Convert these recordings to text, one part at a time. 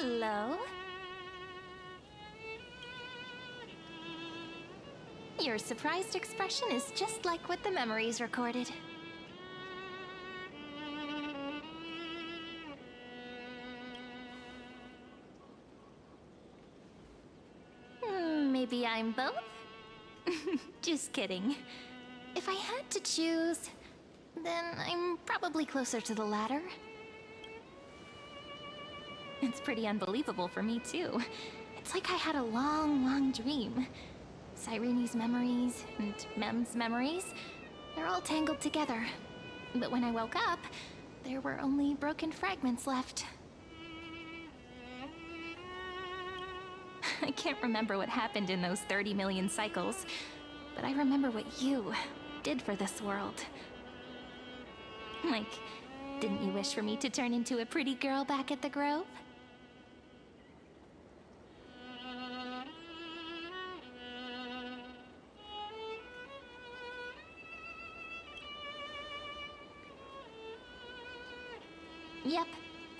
Hello. Your surprised expression is just like what the memories recorded. Maybe I'm both? Just kidding. If I had to choose, then I'm probably closer to the latter. It's pretty unbelievable for me, too. It's like I had a long, long dream. Cyrene's memories and Mem's memories, they're all tangled together. But when I woke up, there were only broken fragments left. I can't remember what happened in those 30 million cycles, but I remember what you did for this world. Like, didn't you wish for me to turn into a pretty girl back at the Grove? Yep.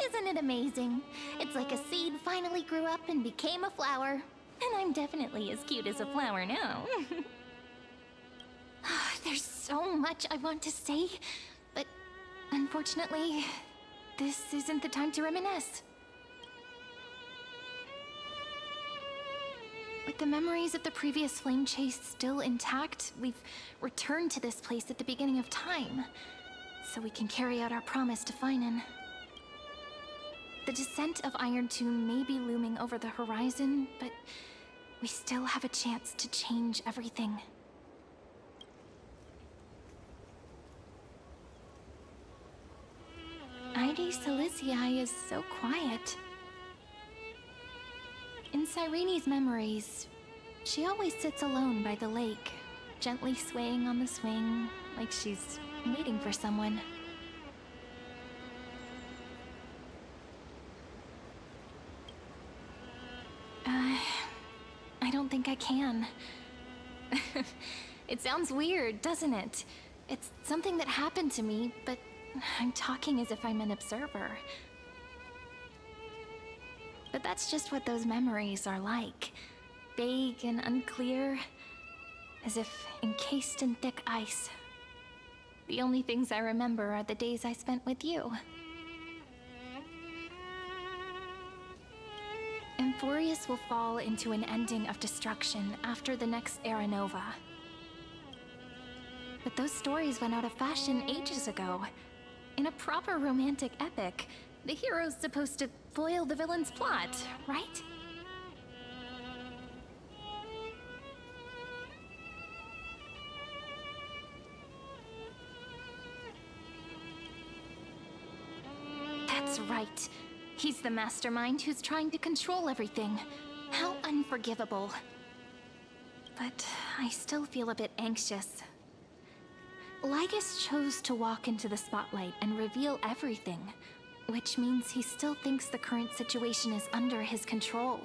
Isn't it amazing? It's like a seed finally grew up and became a flower. And I'm definitely as cute as a flower now. There's so much I want to say, but unfortunately, this isn't the time to reminisce. With the memories of the previous flame chase still intact, we've returned to this place at the beginning of time, so we can carry out our promise to Finan. The descent of Iron Tomb may be looming over the horizon, but we still have a chance to change everything. Hysilens is so quiet. In Cyrene's memories, she always sits alone by the lake, gently swaying on the swing, like she's waiting for someone. I don't think I can. It sounds weird, doesn't it? It's something that happened to me, but I'm talking as if I'm an observer. But that's just what those memories are like. Vague and unclear, as if encased in thick ice. The only things I remember are the days I spent with you. Emphorius will fall into an ending of destruction after the next Era Nova. But those stories went out of fashion ages ago. In a proper romantic epic, the hero's supposed to foil the villain's plot, right? That's right. He's the mastermind who's trying to control everything. How unforgivable. But I still feel a bit anxious. Lygus chose to walk into the spotlight and reveal everything, which means he still thinks the current situation is under his control.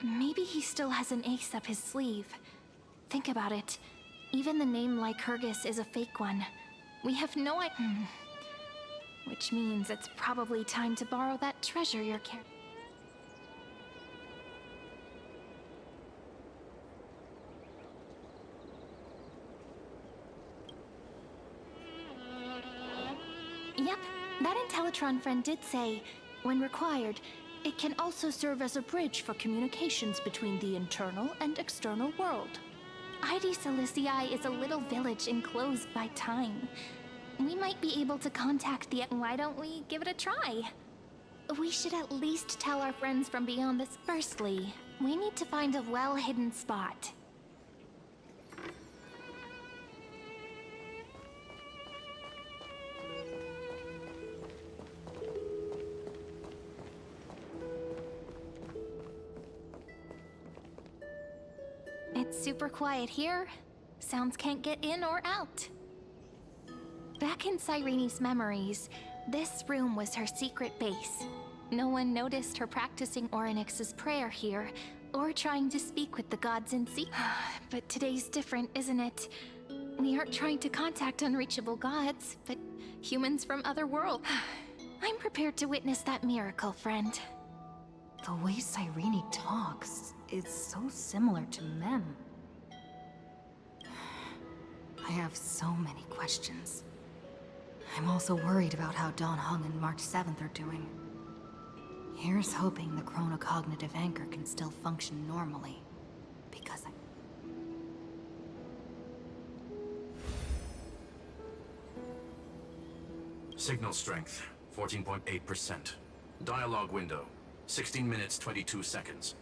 Maybe he still has an ace up his sleeve. Think about it. Even the name Lycurgus is a fake one. We have no idea. Which means it's probably time to borrow that treasure you're carrying. Yep, that Intellitron friend did say, when required, it can also serve as a bridge for communications between the internal and external world. Hysilens is a little village enclosed by time. We might be able to contact the... Why don't we give it a try? We should at least tell our friends from beyond this. Firstly, we need to find a well-hidden spot. It's super quiet here. Sounds can't get in or out. Back in Cyrene's memories, this room was her secret base. No one noticed her practicing Orynyx's prayer here, or trying to speak with the gods in secret. But today's different, isn't it? We aren't trying to contact unreachable gods, but humans from other worlds. I'm prepared to witness that miracle, friend. The way Cyrene talks is so similar to Mem. I have so many questions. I'm also worried about how Dawn Hung and March 7th are doing. Here's hoping the chronocognitive anchor can still function normally. Because Signal strength, 14.8%. Dialogue window, 16 minutes 22 seconds.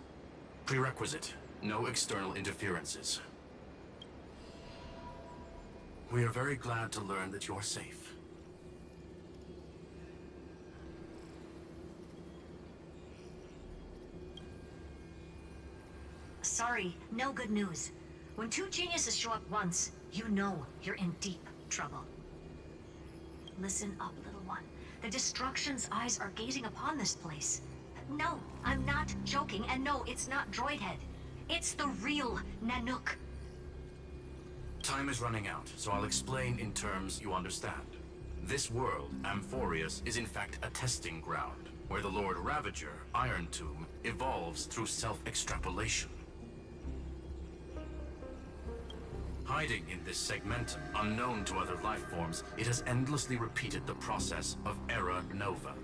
Prerequisite, no external interferences. We are very glad to learn that you're safe. Sorry, no good news. When two geniuses show up once, you know you're in deep trouble. Listen up, little one. The Destruction's eyes are gazing upon this place. No, I'm not joking, and no, it's not Droidhead. It's the real Nanook. Time is running out, so I'll explain in terms you understand. This world, Amphorius, is in fact a testing ground, where the Lord Ravager, Iron Tomb, evolves through self-extrapolation. Hiding in this segmentum, unknown to other life forms, it has endlessly repeated the process of Era Nova,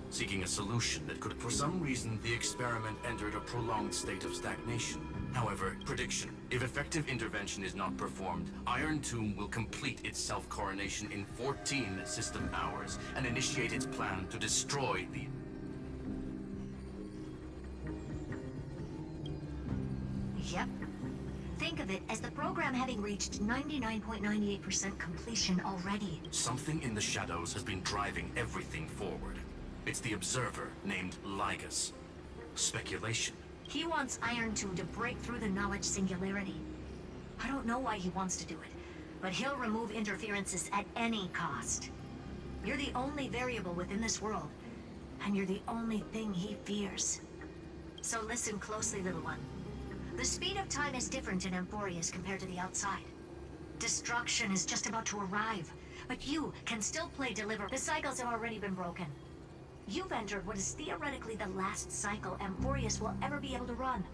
seeking a solution that could, for some reason, the experiment entered a prolonged state of stagnation. However, prediction. If effective intervention is not performed, Iron Tomb will complete its self-coronation in 14 system hours and initiate its plan to destroy the... Yep. Think of it as the program having reached 99.98% completion already. Something in the shadows has been driving everything forward. It's the Observer, named Lygus. Speculation. He wants Iron Tomb to break through the knowledge singularity. I don't know why he wants to do it, but he'll remove interferences at any cost. You're the only variable within this world, and you're the only thing he fears. So listen closely, little one. The speed of time is different in Amphorius compared to the outside. Destruction is just about to arrive, but you can still play deliver. The cycles have already been broken. You've entered what is theoretically the last cycle Amphorius will ever be able to run.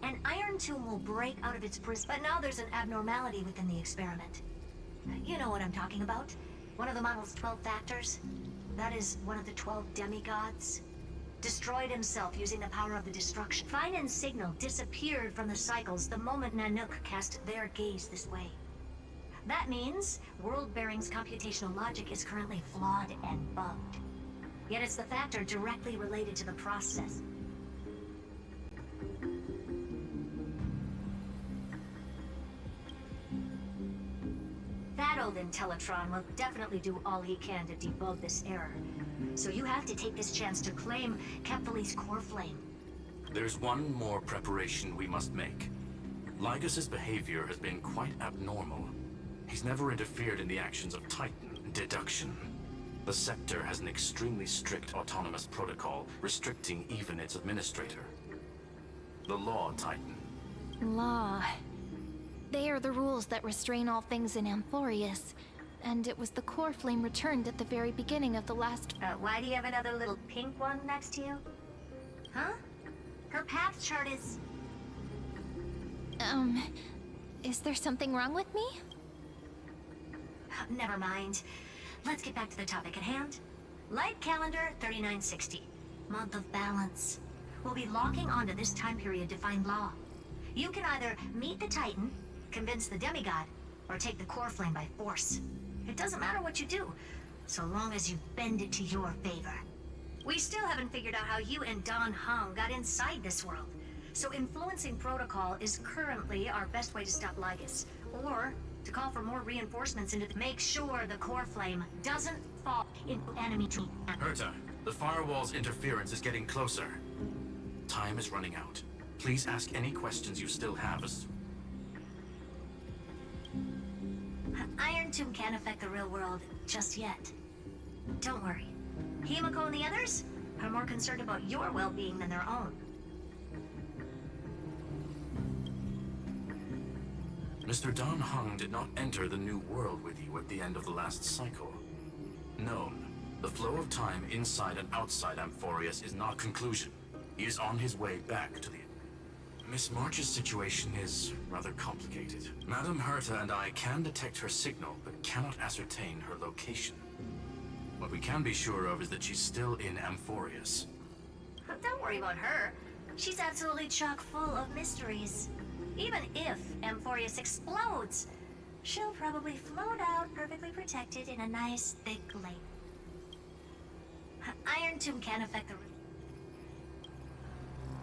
An Iron Tomb will break out of its prison, but now there's an abnormality within the experiment. You know what I'm talking about. One of the model's 12 factors. That is one of the 12 demigods. Destroyed himself using the power of the destruction. Fine and Signal disappeared from the cycles the moment Nanook cast their gaze this way. That means World-Bearing's computational logic is currently flawed and bugged. Yet it's the factor directly related to the process. That old Intellitron will definitely do all he can to debug this error. So you have to take this chance to claim Kephalie's core flame. There's one more preparation we must make. Lygus's behavior has been quite abnormal. He's never interfered in the actions of Titan. Deduction. The Scepter has an extremely strict autonomous protocol, restricting even its administrator. The Law Titan. Law. They are the rules that restrain all things in Amphorius. And it was the core flame returned at the very beginning of the last... Why do you have another little pink one next to you? Huh? Her path chart is... Is there something wrong with me? Never mind. Let's get back to the topic at hand. Light calendar 3960. Month of balance. We'll be locking onto this time period to find Law. You can either meet the Titan, convince the demigod, or take the core flame by force. It doesn't matter what you do, so long as you bend it to your favor. We still haven't figured out how you and Dawn Hung got inside this world. So influencing protocol is currently our best way to stop Lygus. Or to call for more reinforcements into make sure the core flame doesn't fall into enemy team. Herta, the firewall's interference is getting closer. Time is running out. Please ask any questions you still have as... Iron Tomb can't affect the real world just yet. Don't worry. Himiko and the others are more concerned about your well-being than their own. Mr. Dawn Hung did not enter the new world with you at the end of the last cycle. Known, the flow of time inside and outside Amphorius is not conclusion. He is on his way back to the... Miss March's situation is rather complicated. Madame Herta and I can detect her signal, but cannot ascertain her location. What we can be sure of is that she's still in Amphorius. Don't worry about her. She's absolutely chock full of mysteries. Even if Amphorius explodes, she'll probably float out perfectly protected in a nice thick lake. Iron Tomb can't affect the...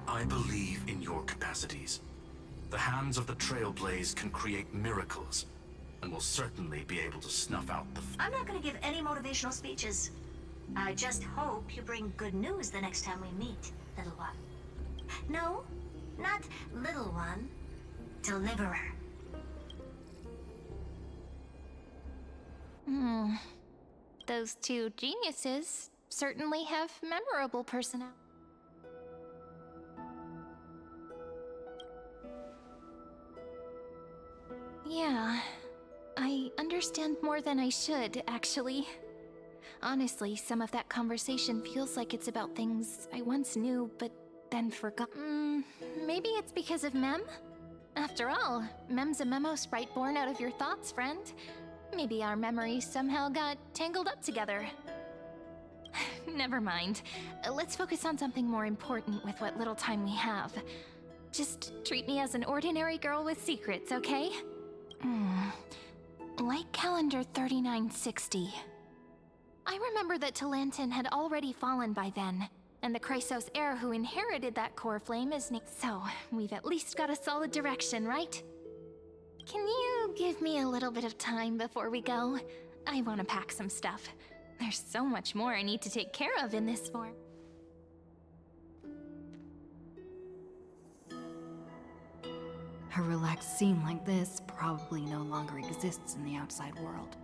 I believe in your capacities. The hands of the Trailblaze can create miracles, and will certainly be able to snuff out the... I'm not gonna give any motivational speeches. I just hope you bring good news the next time we meet, little one. No, not little one. Deliverer. Those two geniuses certainly have memorable personalities. Yeah, I understand more than I should, actually. Honestly, some of that conversation feels like it's about things I once knew, but then forgot. Maybe it's because of Mem? After all, Mem's a memo sprite born out of your thoughts, friend. Maybe our memories somehow got tangled up together. Never mind. Let's focus on something more important with what little time we have. Just treat me as an ordinary girl with secrets, okay? Like calendar 3960. I remember that Talantin had already fallen by then, and the Chrysos heir who inherited that core flame is so we've at least got a solid direction, right? Can you give me a little bit of time before we go? I want to pack some stuff. There's so much more I need to take care of in this form. A relaxed scene like this probably no longer exists in the outside world.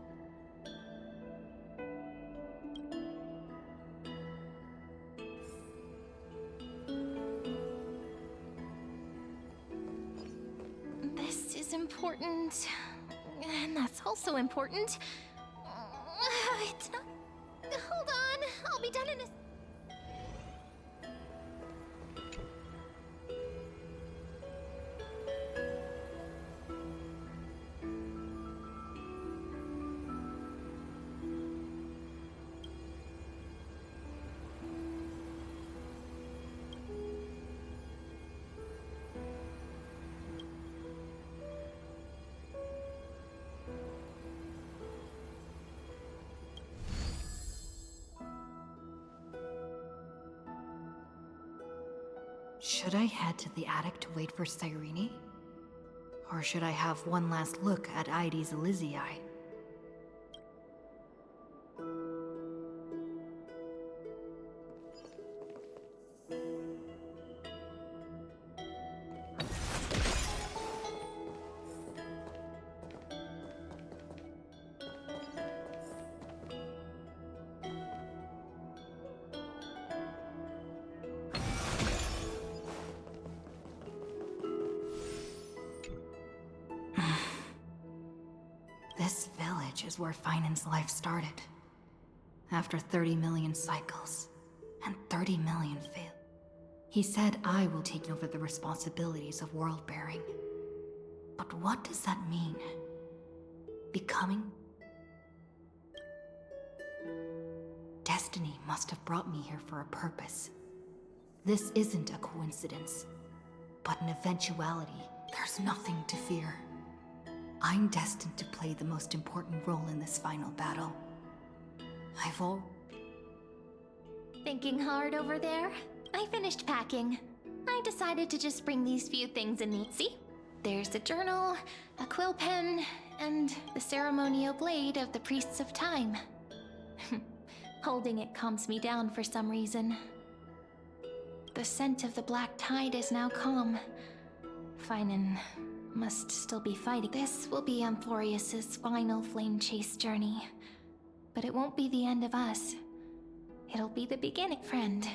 This is important, and that's also important. It's not... Hold on, I'll be done in a... Should I head to the attic to wait for Cyrene? Or should I have one last look at Ides Elysiae? This village is where Finan's life started. After 30 million cycles, and 30 million fail. He said I will take over the responsibilities of world-bearing. But what does that mean? Becoming? Destiny must have brought me here for a purpose. This isn't a coincidence, but an eventuality. There's nothing to fear. I'm destined to play the most important role in this final battle. I've all... Thinking hard over there? I finished packing. I decided to just bring these few things in me. See? There's a journal, a quill pen, and the ceremonial blade of the Priests of Time. Holding it calms me down for some reason. The scent of the black tide is now calm. Finan must still be fighting. This will be Amphorius's final flame chase journey. But it won't be the end of us. It'll be the beginning, friend.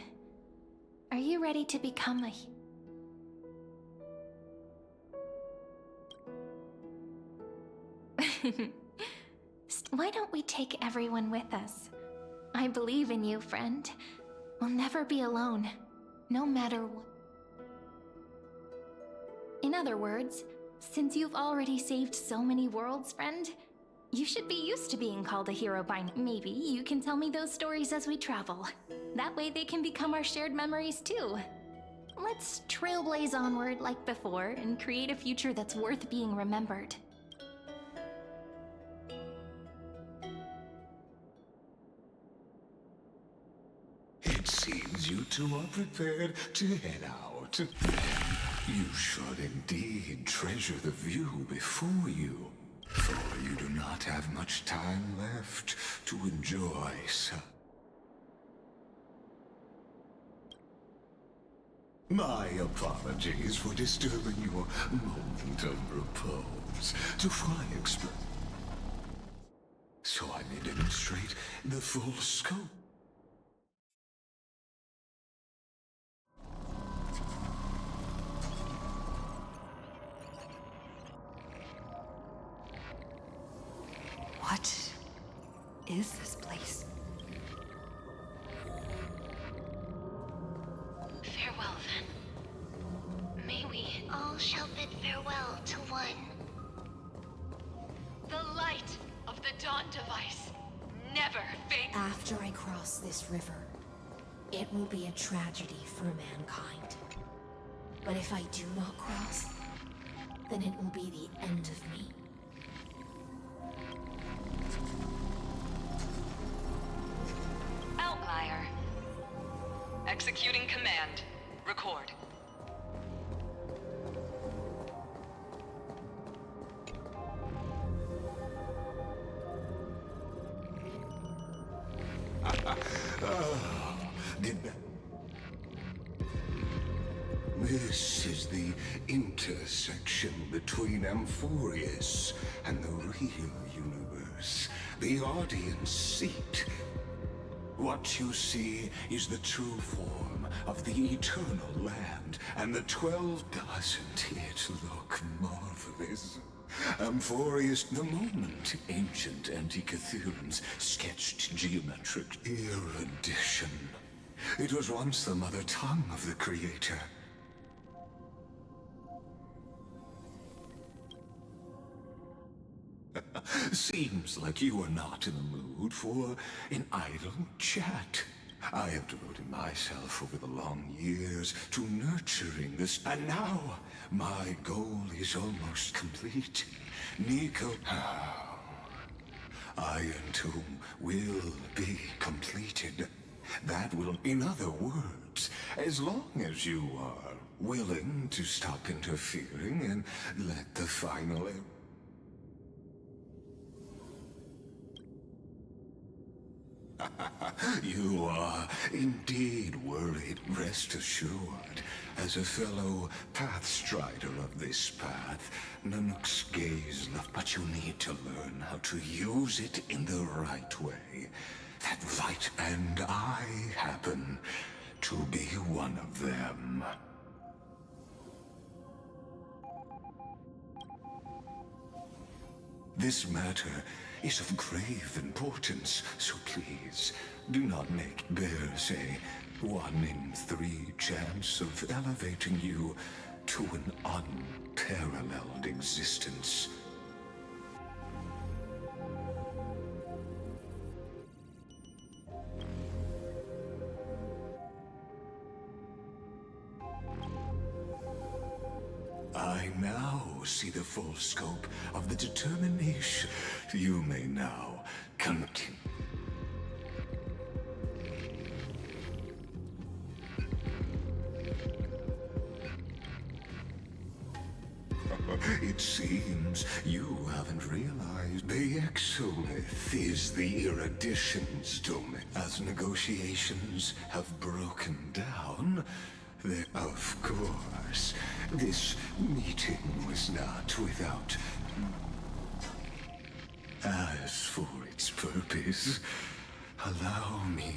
Are you ready to become a... Why don't we take everyone with us? I believe in you, friend. We'll never be alone. no matter what. In other words, since you've already saved so many worlds, friend, you should be used to being called a hero by now. Maybe you can tell me those stories as we travel. That way they can become our shared memories too. Let's trailblaze onward like before and create a future that's worth being remembered. It seems you two are prepared to head out. You should indeed treasure the view before you, for you do not have much time left to enjoy. My apologies for disturbing your moment of repose. To fly express, so I may demonstrate the full scope. What is this place? Farewell, then. May we... All shall bid farewell to one. The light of the Dawn Device never fades. After I cross this river, it will be a tragedy for mankind. But if I do not cross, then it will be the end of me. Outlier. Executing command. Record. This is the intersection between Amphorius and the real universe, the audience seat. What you see is the true form of the eternal land, and the 12 doesn't it look marvelous? Amphorius, the moment ancient Antikytherans sketched geometric erudition. It was once the mother tongue of the Creator. Seems like you are not in the mood for an idle chat. I have devoted myself over the long years to nurturing this, and now my goal is almost complete. Nico... Iron Tomb will be completed. That will, in other words, as long as you are willing to stop interfering and let the final... You are indeed worried, rest assured. As a fellow pathstrider of this path, Nanook's gaze left, but you need to learn how to use it in the right way. That light, and I happen to be one of them. This matter is of grave importance, so please, do not make bears a 1 in 3 chance of elevating you to an unparalleled existence. I now see the full scope of the determination. You may now continue. It seems you haven't realized the Exolith is the erudition's domain. As negotiations have broken down, of course, this meeting was not without... As for its purpose, allow me...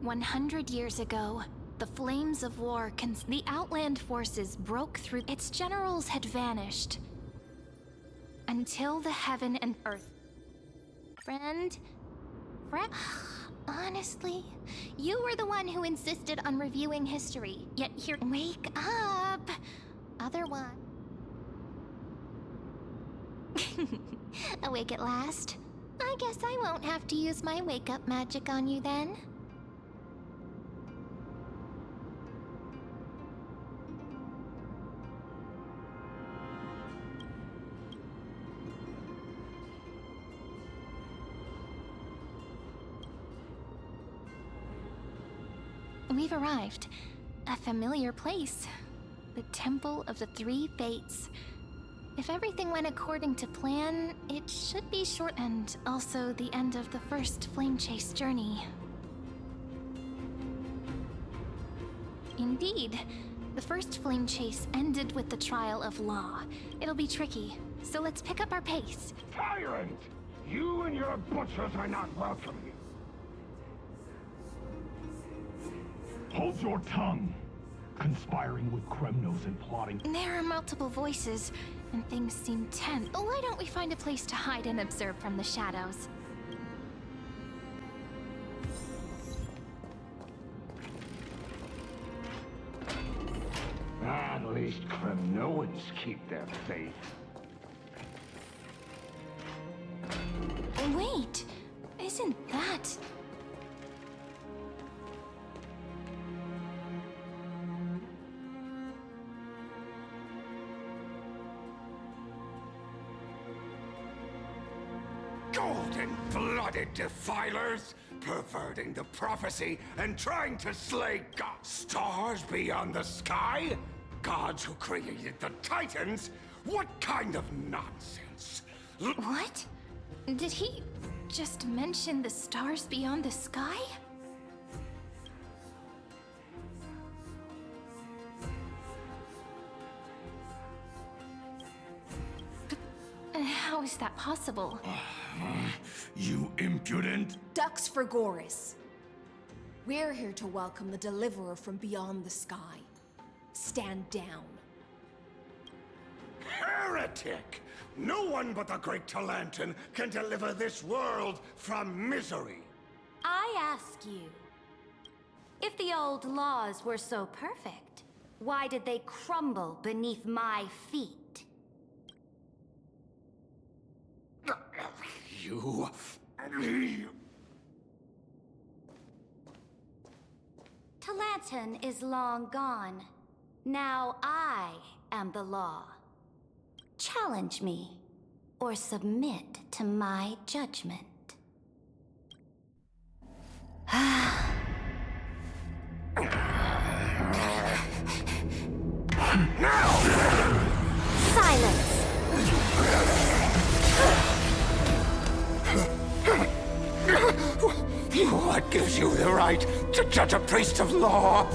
100 years ago, the flames of war the Outland forces broke through. Its generals had vanished. Until the heaven and earth. Friend? Honestly, you were the one who insisted on reviewing history, yet here— Wake up! Otherwise— Awake at last? I guess I won't have to use my wake-up magic on you then. We've arrived. A familiar place. The Temple of the Three Fates. If everything went according to plan, it should be short, and also the end of the first flame chase journey. Indeed. The first flame chase ended with the trial of law. It'll be tricky, so let's pick up our pace. Tyrant! You and your butchers are not welcome. Hold your tongue! Conspiring with Kremnos and plotting— There are multiple voices, and things seem tense. Why don't we find a place to hide and observe from the shadows? At least Kremnoans keep their faith. Wait! Isn't that... Golden-blooded defilers, perverting the prophecy and trying to slay stars beyond the sky? Gods who created the Titans? What kind of nonsense? What? Did he just mention the stars beyond the sky? How is that possible? You impudent! Dux for Goris. We're here to welcome the deliverer from beyond the sky. Stand down. Heretic! No one but the great Talantin can deliver this world from misery. I ask you, if the old laws were so perfect, why did they crumble beneath my feet? You... Talantin is long gone. Now I am the law. Challenge me, or submit to my judgment. Silence! What gives you the right to judge a priest of law?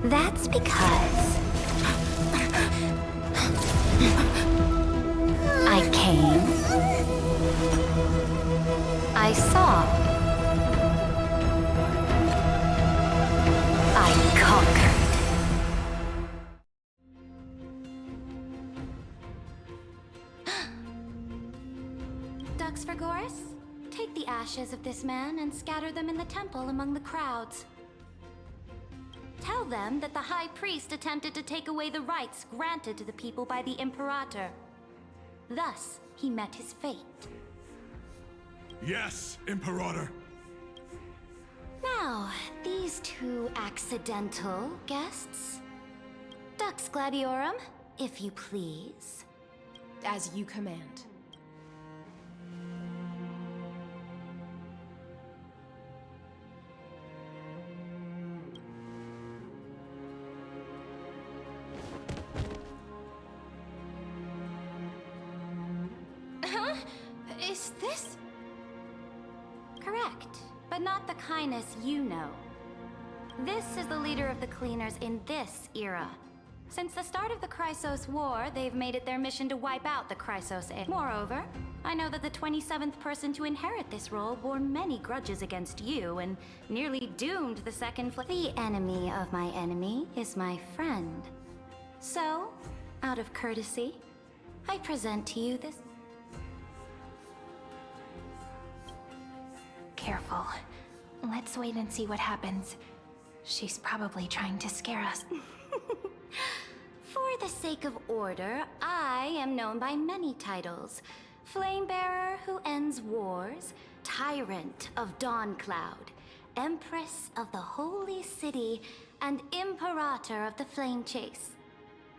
That's because I came, I saw, I conquered. Dux for Goris, take the ashes of this man and scatter them in the temple among the crowds. Tell them that the High Priest attempted to take away the rights granted to the people by the Imperator. Thus, he met his fate. Yes, Imperator. Now, these two accidental guests. Dux Gladiorum, if you please. As you command. Is this... Correct, but not the kindness you know. This is the leader of the Cleaners in this era. Since the start of the Chrysos War, they've made it their mission to wipe out the Chrysos. Moreover, I know that the 27th person to inherit this role bore many grudges against you and nearly doomed the second The enemy of my enemy is my friend. So, out of courtesy, I present to you this... Careful. Let's wait and see what happens. She's probably trying to scare us. For the sake of order, I am known by many titles. Flamebearer who ends wars, Tyrant of Dawncloud, Empress of the Holy City, and Imperator of the Flame Chase.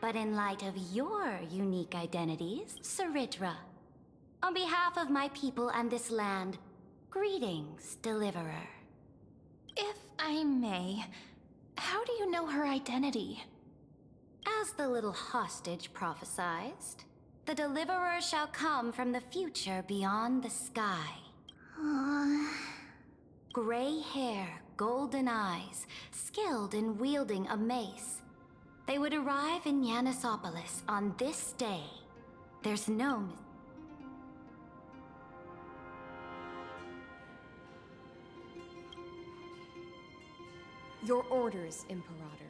But in light of your unique identities, cerydra. On behalf of my people and this land, greetings, Deliverer. If I may, how do you know her identity? As the little hostage prophesied, the Deliverer shall come from the future beyond the sky. Gray hair, golden eyes, skilled in wielding a mace. They would arrive in Yanisopolis on this day. There's no... Your orders, Imperator.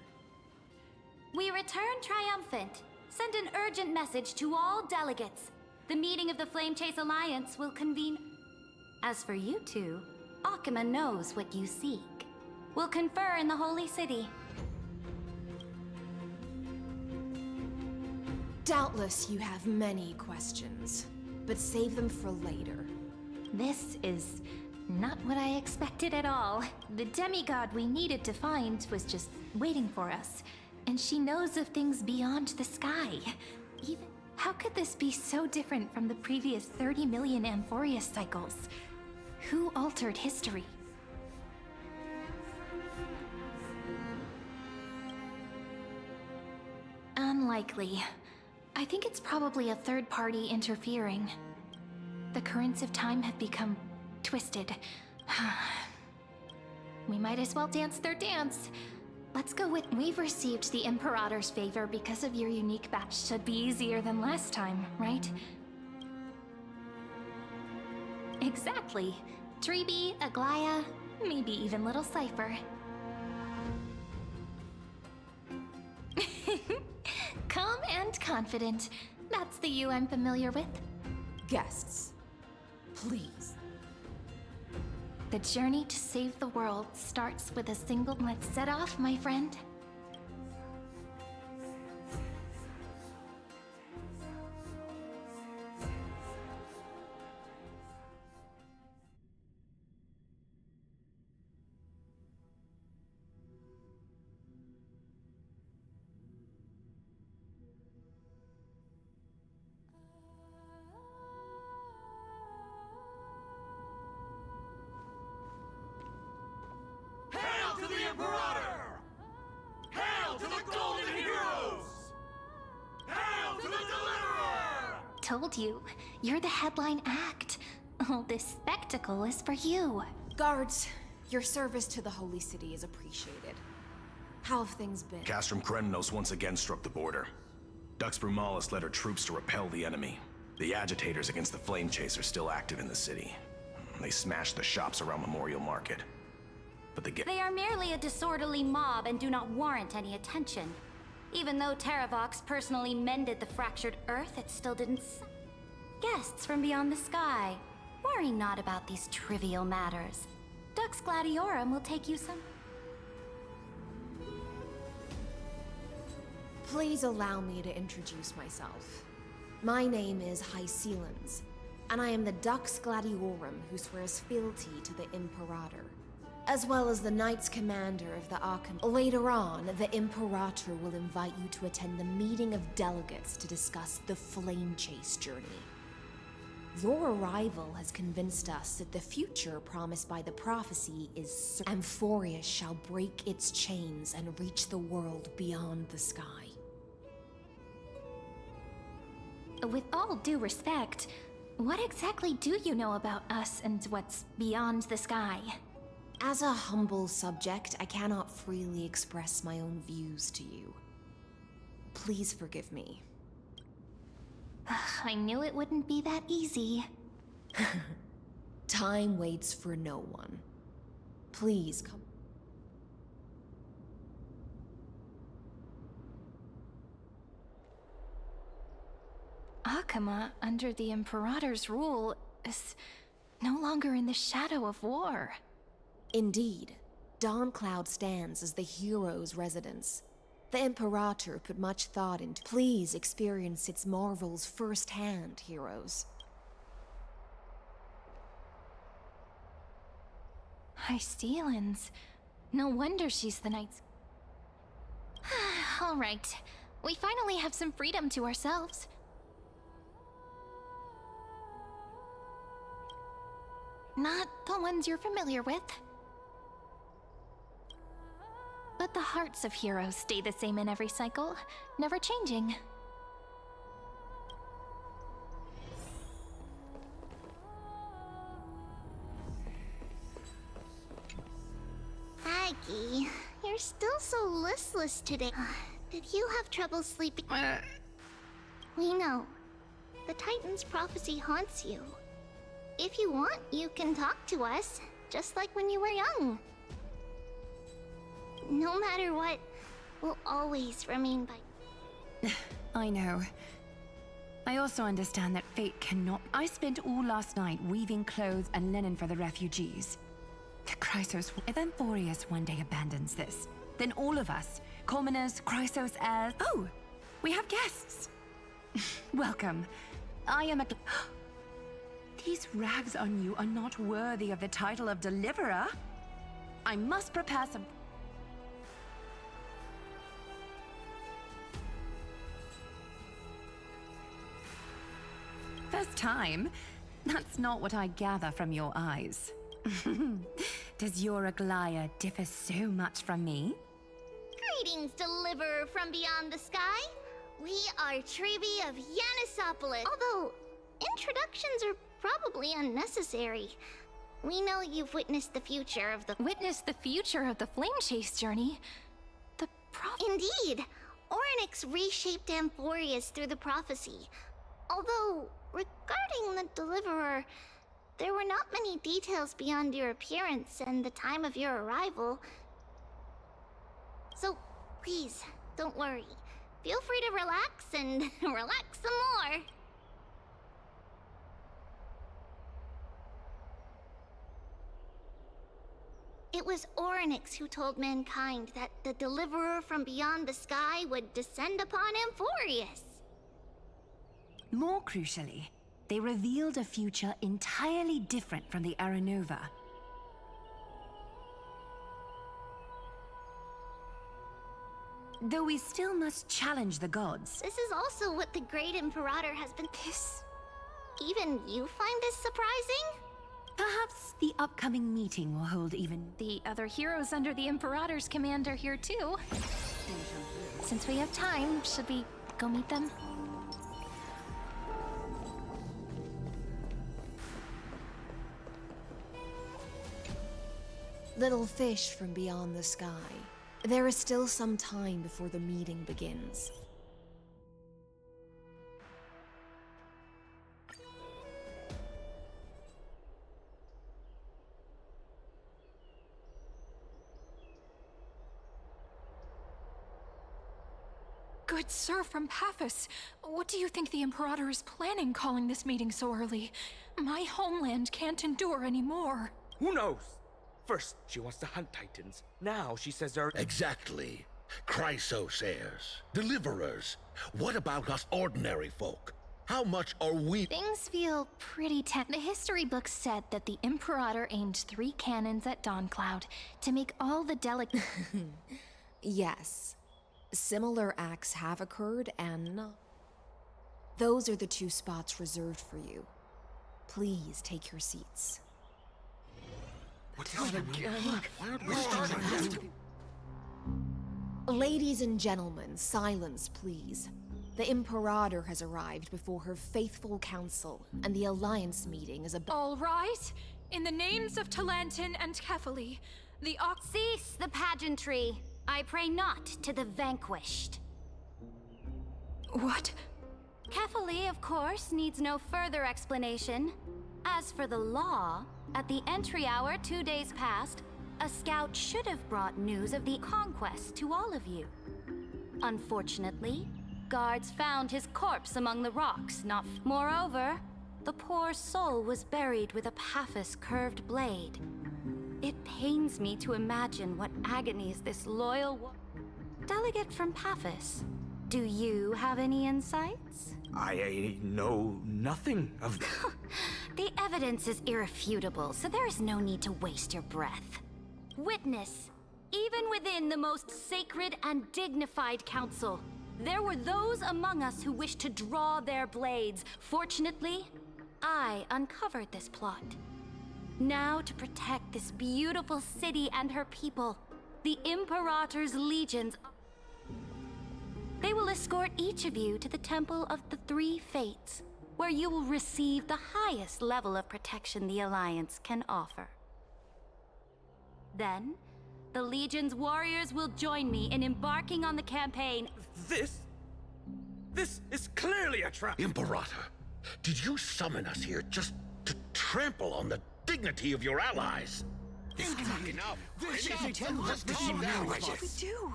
We return triumphant. Send an urgent message to all delegates. The meeting of the Flame Chase Alliance will convene. As for you two, Akima knows what you seek. We'll confer in the Holy City. Doubtless you have many questions, but save them for later. This is not what I expected at all. The demigod we needed to find was just waiting for us. And she knows of things beyond the sky. Even how could this be so different from the previous 30 million Amphorius cycles? Who altered history? Unlikely. I think it's probably a third party interfering. The currents of time have become twisted. We might as well dance their dance. Let's go with... We've received the Imperator's favor because of your unique batch. Should be easier than last time, right? Exactly. Treeby, Aglaya, maybe even little Cypher. Calm and confident. That's the you I'm familiar with. Guests, please. The journey to save the world starts with a single... Let's set off, my friend. Told you, you're the headline act. All this spectacle is for you. Guards, your service to the Holy City is appreciated. How have things been? Castrum Krennos once again struck the border. Dux Brumalis led her troops to repel the enemy. The agitators against the Flame Chase are still active in the city. They smashed the shops around Memorial Market. But They are merely a disorderly mob and do not warrant any attention. Even though Terravox personally mended the fractured Earth, it still didn't... Guests from beyond the sky, worry not about these trivial matters. Dux Gladiorum will take you some... Please allow me to introduce myself. My name is hysilens, and I am the Dux Gladiorum who swears fealty to the Imperator, as well as the Knights Commander of the Arkham. Later on, the Imperator will invite you to attend the meeting of delegates to discuss the Flame Chase journey. Your arrival has convinced us that the future promised by the prophecy is Amphorius shall break its chains and reach the world beyond the sky. With all due respect, what exactly do you know about us and what's beyond the sky? As a humble subject, I cannot freely express my own views to you. Please forgive me. I knew it wouldn't be that easy. Time waits for no one. Please come. Akama, under the Imperator's rule, is no longer in the shadow of war. Indeed, Dawncloud stands as the hero's residence. The Imperator put much thought into. Please experience its marvels firsthand, heroes. Hysilens. No wonder she's the knight's... All right. We finally have some freedom to ourselves. Not the ones you're familiar with. But the hearts of heroes stay the same in every cycle, never changing. Aggie, you're still so listless today. Did you have trouble sleeping? We know. The Titan's prophecy haunts you. If you want, you can talk to us, just like when you were young. No matter what, we'll always remain by... I know. I also understand that fate cannot... I spent all last night weaving clothes and linen for the refugees. Chrysos, if Amphorius one day abandons this, then all of us, commoners, Chrysos heirs... Oh, we have guests. Welcome. I am a... These rags on you are not worthy of the title of Deliverer. I must prepare some... First time? That's not what I gather from your eyes. Does your Aglaya differ so much from me? Greetings, Deliverer from beyond the sky. We are Trebi of Yanisopolis. Although, introductions are probably unnecessary. We know you've witnessed the future of the... Witness the future of the Flame Chase journey? Indeed! Orynyx reshaped Amphorius through the prophecy. Although, regarding the Deliverer, there were not many details beyond your appearance and the time of your arrival. So, please, don't worry. Feel free to relax and relax some more. It was Orynyx who told mankind that the Deliverer from beyond the sky would descend upon Amphorius. More crucially, they revealed a future entirely different from the Aranova. Though we still must challenge the gods. This is also what the Great Imperator has been... Even you find this surprising? Perhaps the upcoming meeting will hold even... The other heroes under the Imperator's command are here too. Since we have time, should we go meet them? Little fish from beyond the sky. There is still some time before the meeting begins. Good sir from Paphos, what do you think the Imperator is planning calling this meeting so early? My homeland can't endure anymore. Who knows? First, she wants to hunt Titans. Now she says they're... Exactly. Chrysos heirs. Deliverers. What about us ordinary folk? How much are we... Things feel pretty tense. The history books said that the Imperator aimed 3 cannons at Dawncloud to make all the delicate... Yes. Similar acts have occurred, and those are the 2 spots reserved for you. Please take your seats. Ladies and gentlemen, silence, please. The Imperator has arrived before her faithful council, and the Alliance meeting is about... All right. In the names of Talantin and Kefali, the Cease the pageantry. I pray not to the vanquished. What? Kefali, of course, needs no further explanation. As for the law, at the entry hour 2 days past, a scout should have brought news of the conquest to all of you. Unfortunately, guards found his corpse among the rocks, Moreover, the poor soul was buried with a Paphos curved blade. It pains me to imagine what agonies this loyal delegate from Paphos. Do you have any insights? I know nothing of that. The evidence is irrefutable, so there is no need to waste your breath. Witness, even within the most sacred and dignified council, there were those among us who wished to draw their blades. Fortunately, I uncovered this plot. Now, to protect this beautiful city and her people, the Imperator's legions... They will escort each of you to the Temple of the Three Fates, where you will receive the highest level of protection the Alliance can offer. Then, the Legion's warriors will join me in embarking on the campaign. This is clearly a trap. Imperator, did you summon us here just to trample on the dignity of your allies? It's not enough. This isn't calm down. What should we do?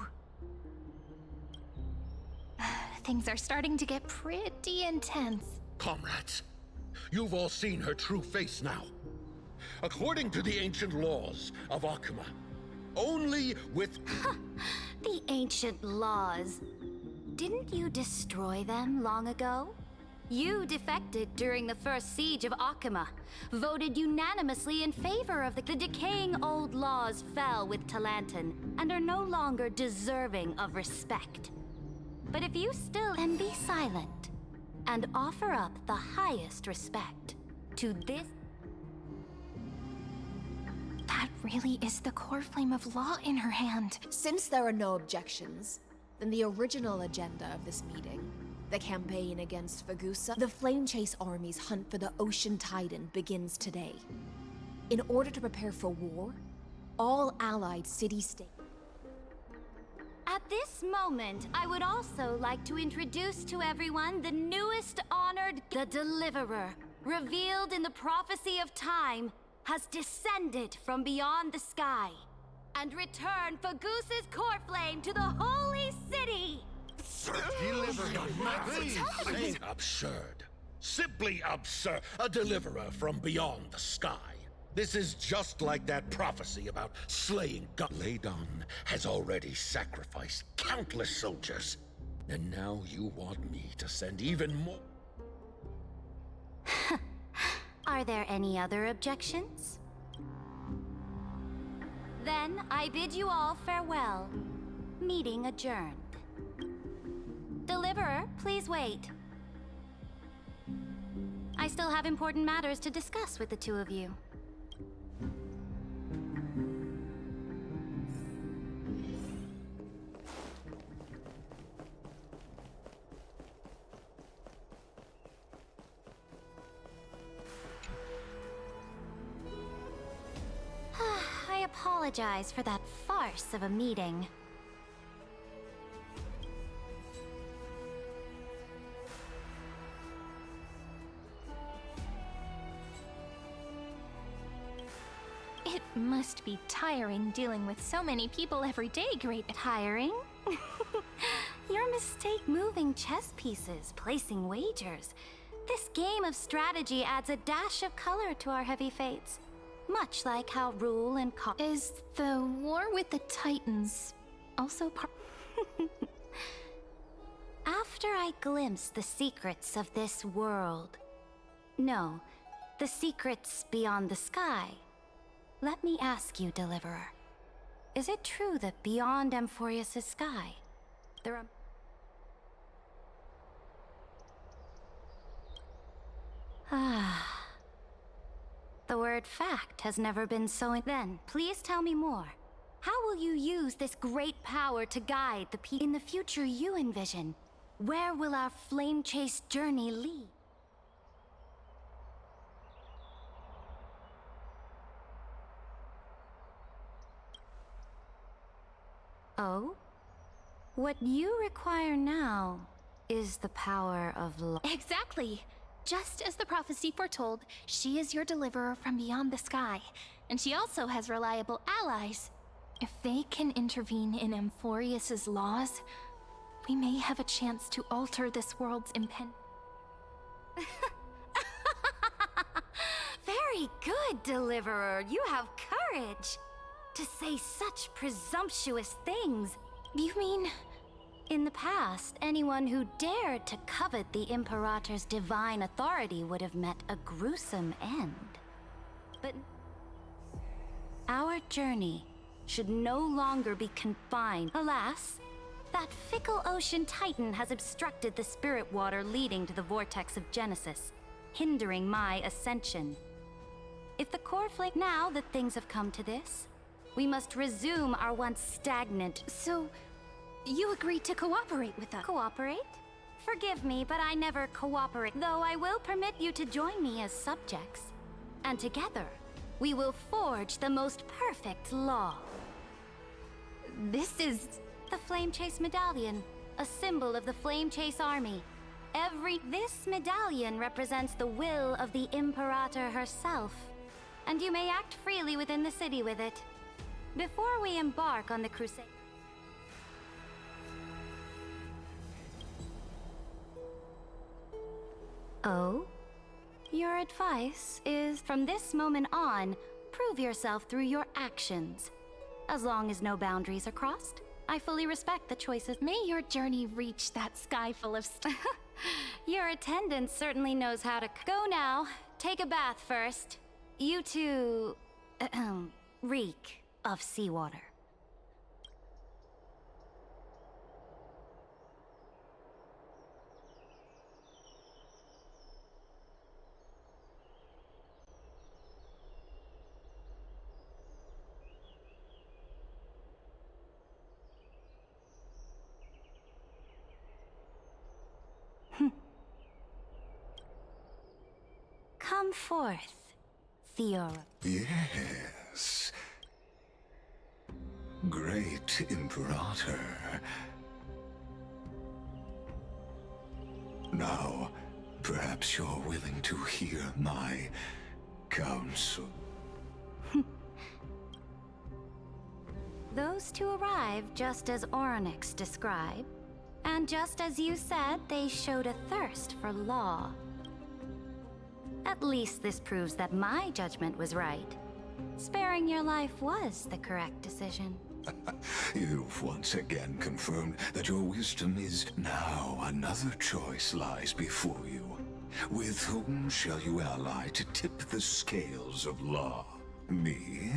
Things are starting to get pretty intense. Comrades, you've all seen her true face now. According to the ancient laws of Akuma, only with... The ancient laws. Didn't you destroy them long ago? You defected during the first siege of Akuma, voted unanimously in favor of the decaying old laws fell with Talantan, and are no longer deserving of respect. But if you still can be silent, and offer up the highest respect to this... That really is the core flame of law in her hand. Since there are no objections, then the original agenda of this meeting, the campaign against Fagusa, the Flame Chase Army's hunt for the Ocean Titan begins today. In order to prepare for war, all allied city-states... At this moment, I would also like to introduce to everyone the newest honored, the Deliverer, revealed in the prophecy of time, has descended from beyond the sky and returned Fagusa's core flame to the holy city! Please. Absurd. Simply absurd. A deliverer from beyond the sky. This is just like that prophecy about slaying God. Ladon has already sacrificed countless soldiers. And now you want me to send even more? Are there any other objections? Then I bid you all farewell. Meeting adjourned. Deliverer, please wait. I still have important matters to discuss with the two of you. I apologize for that farce of a meeting. It must be tiring dealing with so many people every day, Great. Tiring? Your mistake moving chess pieces, placing wagers. This game of strategy adds a dash of color to our heavy fates. Much like how rule and Is the war with the Titans also part? After I glimpse the secrets of this world... No, the secrets beyond the sky. Let me ask you, Deliverer. Is it true that beyond Amphorius' sky, there are... Ah... The word fact has never been so... Then, please tell me more. How will you use this great power to guide the people in the future you envision? Where will our flame chase journey lead? Oh? What you require now is the power of love. Exactly! Just as the prophecy foretold, she is your deliverer from beyond the sky. And she also has reliable allies. If they can intervene in Amphorius's laws, we may have a chance to alter this world's Very good, Deliverer. You have courage to say such presumptuous things. You mean... In the past, anyone who dared to covet the Imperator's divine authority would have met a gruesome end. But our journey should no longer be confined. Alas, that fickle ocean titan has obstructed the spirit water leading to the vortex of Genesis, hindering my ascension. If the core flame... Now that things have come to this, we must resume our once stagnant... So, you agreed to cooperate with us? Cooperate? Forgive me, but I never cooperate, though I will permit you to join me as subjects. And together, we will forge the most perfect law. This is... The Flame Chase Medallion, a symbol of the Flame Chase Army. This medallion represents the will of the Imperator herself, and you may act freely within the city with it. Before we embark on the crusade... Oh? Your advice is, from this moment on, prove yourself through your actions. As long as no boundaries are crossed, I fully respect the choices. May your journey reach that sky full of Your attendant certainly knows how to... Go now. Take a bath first. You two... reek of seawater. Come forth, Theora. Yes. Great Imperator. Now, perhaps you're willing to hear my counsel. Those two arrived just as Orynyx described, and just as you said, they showed a thirst for law. At least this proves that my judgment was right. Sparing your life was the correct decision. You've once again confirmed that your wisdom is... Now another choice lies before you. With whom shall you ally to tip the scales of law? Me?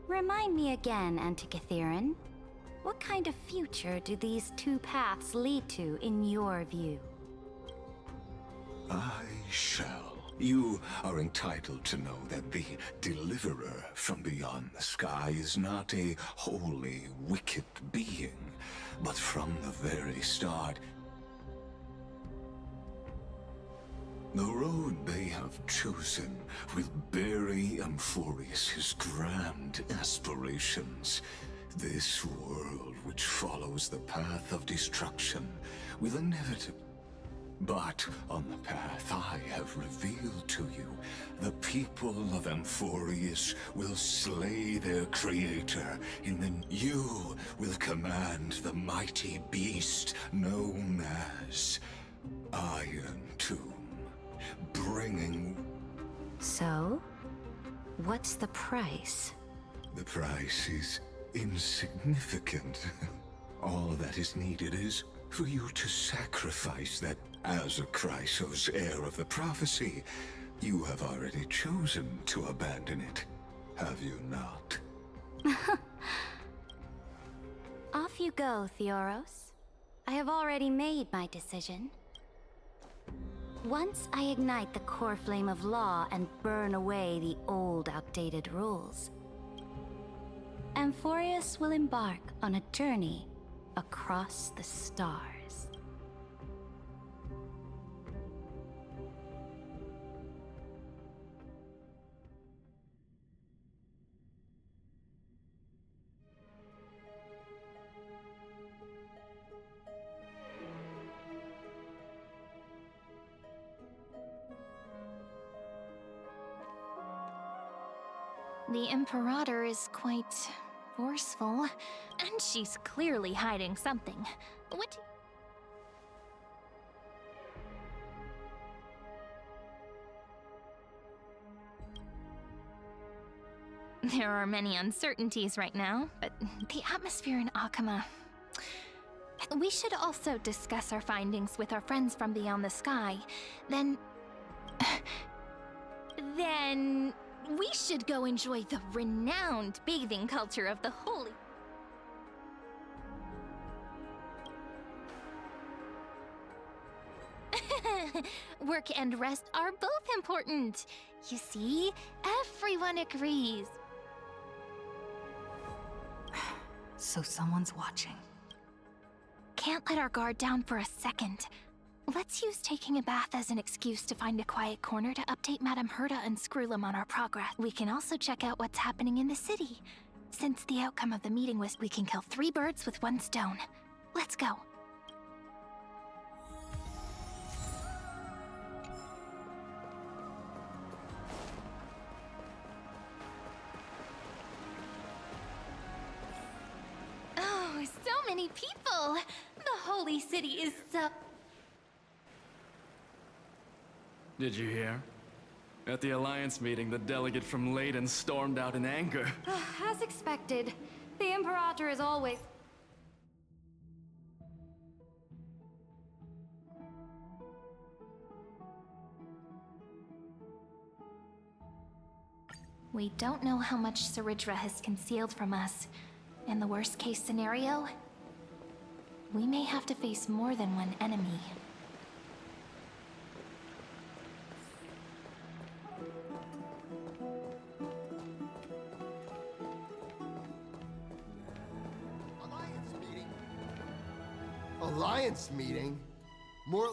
Remind me again, Antikythera. What kind of future do these two paths lead to in your view? I shall. You are entitled to know that the Deliverer from beyond the sky is not a wholly wicked being, but from the very start, the road they have chosen will bury Amphorius' grand aspirations. This world which follows the path of destruction will inevitably... But on the path I have revealed to you, the people of Amphorius will slay their creator, and then you will command the mighty beast known as Iron Tomb, bringing... So? What's the price? The price is insignificant. All that is needed is for you to sacrifice that. As a Chrysos, heir of the prophecy, you have already chosen to abandon it, have you not? Off you go, Theoros. I have already made my decision. Once I ignite the core flame of law and burn away the old, outdated rules, Amphorius will embark on a journey across the stars. The Imperator is quite forceful, and she's clearly hiding something. What? There are many uncertainties right now, but the atmosphere in Akama... We should also discuss our findings with our friends from beyond the sky. Then we should go enjoy the renowned bathing culture of the Holy... Work and rest are both important. You see, everyone agrees. So someone's watching. Can't let our guard down for a second. Let's use taking a bath as an excuse to find a quiet corner to update Madame Herta and Screwlum on our progress. We can also check out what's happening in the city. Since the outcome of the meeting was we can kill 3 birds with 1 stone. Let's go. Oh, so many people! The Holy City is so... Did you hear? At the Alliance meeting, the delegate from Leyden stormed out in anger. As expected, the Imperator is always... We don't know how much cerydra has concealed from us. In the worst case scenario, we may have to face more than one enemy. Alliance meeting? More...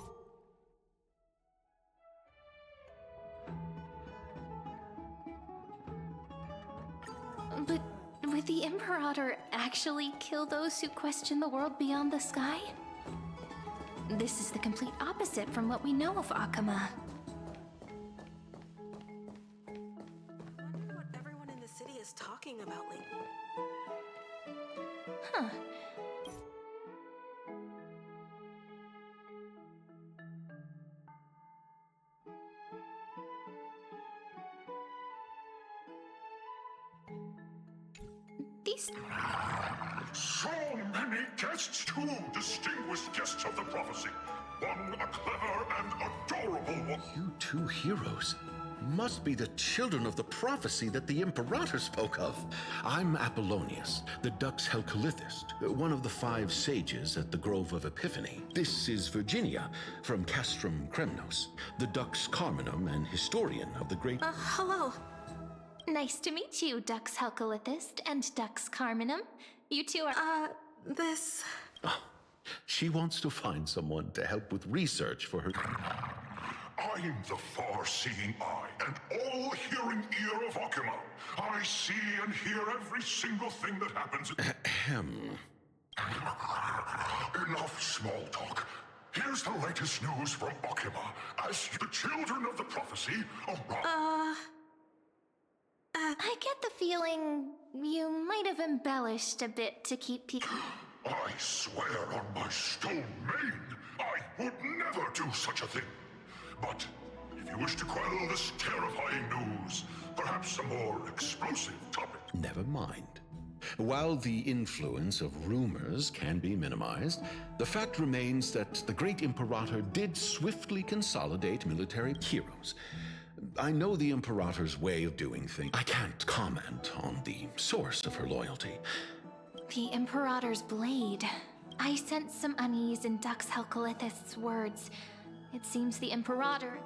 But would the Imperator actually kill those who question the world beyond the sky? This is the complete opposite from what we know of Akama. I wonder what everyone in the city is talking about lately. Huh. So many guests, 2 distinguished guests of the prophecy. One a clever and adorable one. You 2 heroes must be the children of the prophecy that the Imperator spoke of. I'm Apollonius, the Dux Helcolithist, one of the 5 sages at the Grove of Epiphany. This is Virginia from Castrum Kremnos, the Dux Carminum and historian of the great... Hello. Nice to meet you, Dux Helcolithist and Dux Carminum. You 2 are... this... Oh, she wants to find someone to help with research for her... I'm the far-seeing eye and all-hearing ear of Akama. I see and hear every single thing that happens... Ahem. Enough small talk. Here's the latest news from Akama. As the children of the prophecy arrive... I get the feeling you might have embellished a bit to keep people... I swear on my stone mane, I would never do such a thing. But if you wish to quell this terrifying news, perhaps a more explosive topic. Never mind. While the influence of rumors can be minimized, the fact remains that the great Imperator did swiftly consolidate military heroes. I know the Imperator's way of doing things. I can't comment on the source of her loyalty. The Imperator's blade. I sense some unease in Dux Helcolithist's words. It seems the Imperator...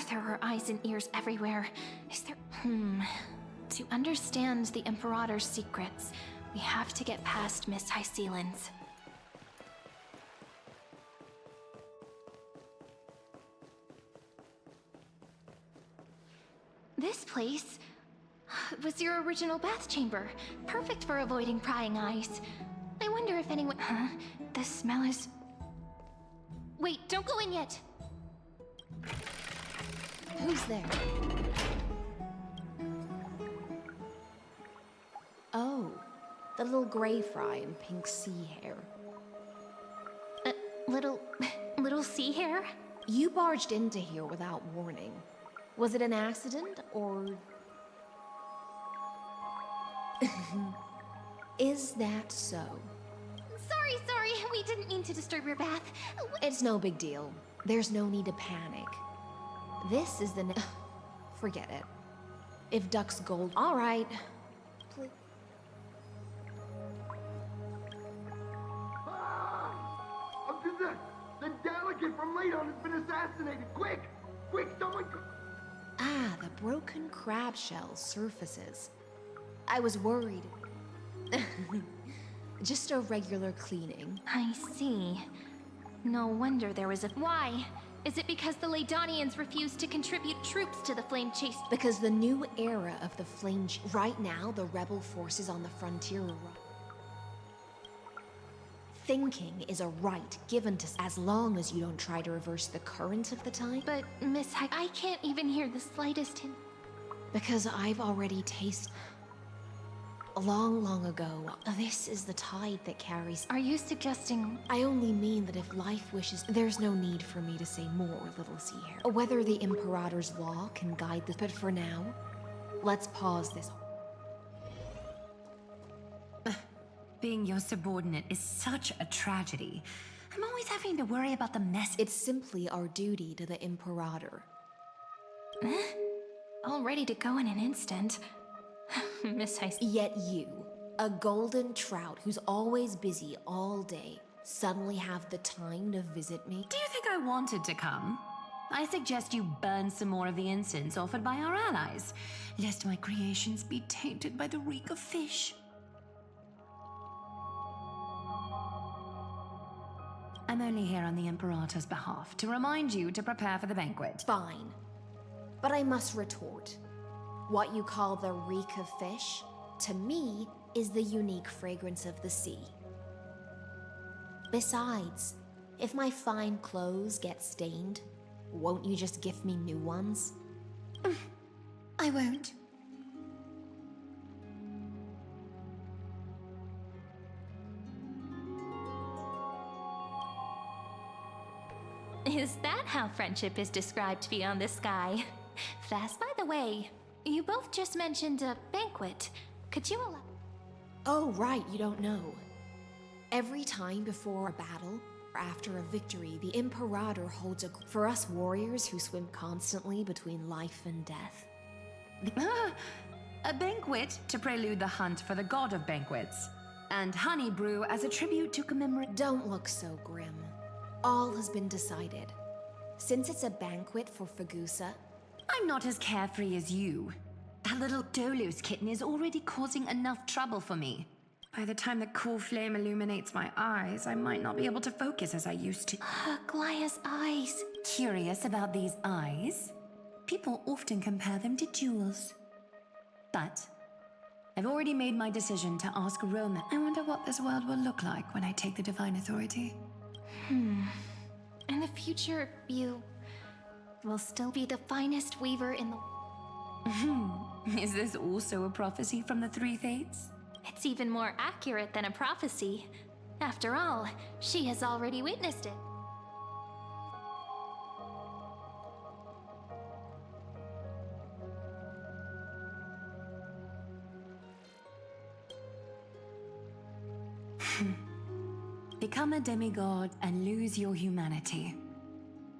There are eyes and ears everywhere. Is there... To understand the Imperator's secrets, we have to get past Miss Hysilens. This place was your original bath chamber. Perfect for avoiding prying eyes. I wonder if anyone... The smell is... Wait, don't go in yet! Who's there? A little gray fry and pink sea hare. Little sea hare? You barged into here without warning. Was it an accident, or... Is that so? Sorry, we didn't mean to disturb your bath. It's no big deal. There's no need to panic. This is the... Forget it. If Duck's gold... All right. Please. The delegate from Ladon has been assassinated! Quick! Quick, someone... Ah, the broken crab shell surfaces. I was worried. Just a regular cleaning. I see. No wonder there was a... Why? Is it because the Ladonians refused to contribute troops to the Flame Chase? Because the new era of the Flame Chase... Right now, the rebel forces on the frontier are... Thinking is a right given to... As long as you don't try to reverse the current of the time. But, Miss I can't even hear the slightest hint. Because I've already tasted... Long ago, this is the tide that carries... Are you suggesting... I only mean that if life wishes... There's no need for me to say more, little sea hare. Whether the Imperator's law can guide this... But for now, let's pause this... Being your subordinate is such a tragedy. I'm always having to worry about the mess. It's simply our duty to the Imperator. All ready to go in an instant. Miss Yet you, a golden trout who's always busy all day, suddenly have the time to visit me? Do you think I wanted to come? I suggest you burn some more of the incense offered by our allies, lest my creations be tainted by the reek of fish. I'm only here on the Imperator's behalf, to remind you to prepare for the banquet. Fine. But I must retort. What you call the reek of fish, to me, is the unique fragrance of the sea. Besides, if my fine clothes get stained, won't you just gift me new ones? I won't. Is that how friendship is described beyond the sky? Fast, by the way, you both just mentioned a banquet. Could you allow... Oh, right, you don't know. Every time before a battle, or after a victory, the Imperator holds a... For us warriors who swim constantly between life and death. A banquet to prelude the hunt for the god of banquets. And honey brew as a tribute to commemorate... Don't look so grim. All has been decided. Since it's a banquet for Fagusa, I'm not as carefree as you. That little Dolus kitten is already causing enough trouble for me. By the time the cool flame illuminates my eyes, I might not be able to focus as I used to. Glaya's eyes. Curious about these eyes? People often compare them to jewels. But I've already made my decision to ask Roma. I wonder what this world will look like when I take the Divine Authority. In the future, you will still be the finest weaver in the... Is this also a prophecy from the Three Fates? It's even more accurate than a prophecy. After all, she has already witnessed it. Become a demigod and lose your humanity.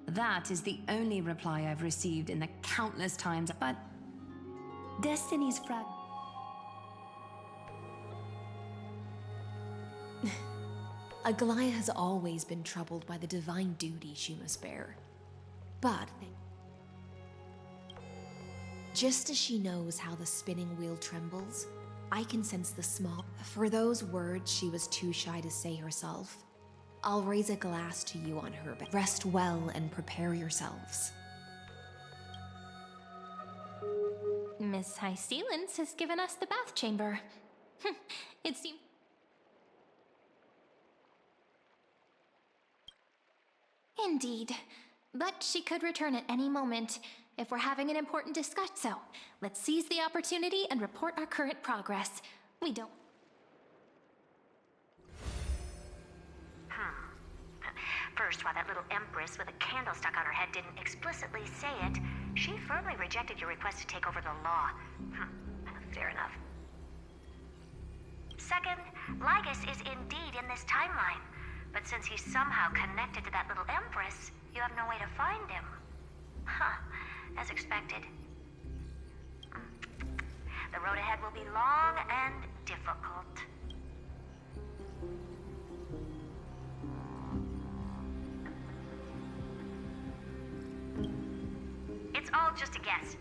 That is the only reply I've received in the countless times, but destiny's Aglaya has always been troubled by the divine duty she must bear. But just as she knows how the spinning wheel trembles, I can sense the small... For those words she was too shy to say herself, I'll raise a glass to you on her back. Rest well and prepare yourselves. Miss Hysilens has given us the bath chamber. It seems... Indeed. But she could return at any moment if we're having an important discussion. So, let's seize the opportunity and report our current progress. We don't... first, while that little empress with a candle stuck on her head didn't explicitly say it, she firmly rejected your request to take over the law. Fair enough. Second, Lygus is indeed in this timeline. But since he's somehow connected to that little empress, you have no way to find him. As expected. The road ahead will be long and difficult. It's all just a guess.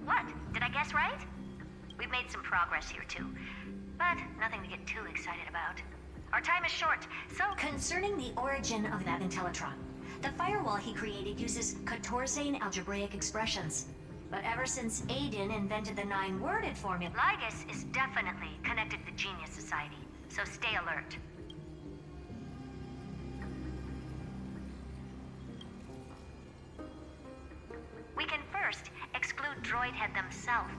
What? Did I guess right? We've made some progress here too, but nothing to get too excited about. Our time is short, so... Concerning the origin of that Intellitron, the firewall he created uses Catorzane algebraic expressions. But ever since Aiden invented the 9-worded formula, Lygus is definitely connected to the Genius Society, so stay alert. We can first exclude Droidhead themselves.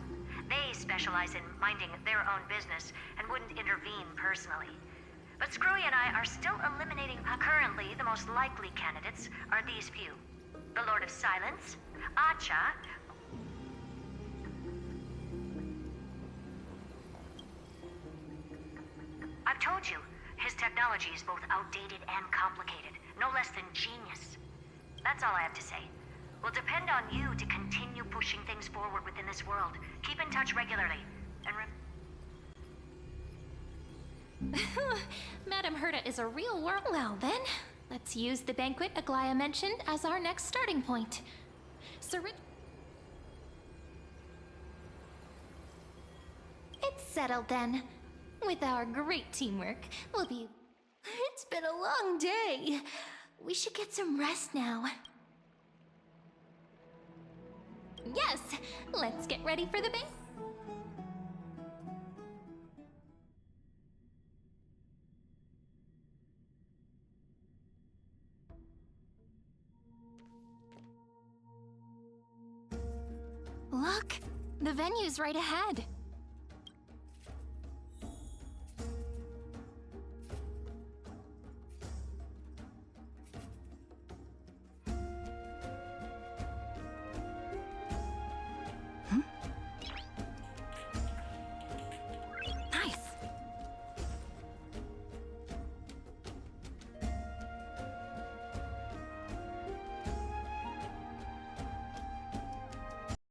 They specialize in minding their own business and wouldn't intervene personally. But Screwy and I are still eliminating... Currently, the most likely candidates are these few. The Lord of Silence, Acha... I've told you, his technology is both outdated and complicated, no less than genius. That's all I have to say. We'll depend on you to continue pushing things forward within this world. Keep in touch regularly, and Madame Herta is a real world. Well then, let's use the banquet Aglaya mentioned as our next starting point. It's settled then. With our great teamwork, we'll be... It's been a long day. We should get some rest now. Yes, let's get ready for the banquet. Look, the venue's right ahead.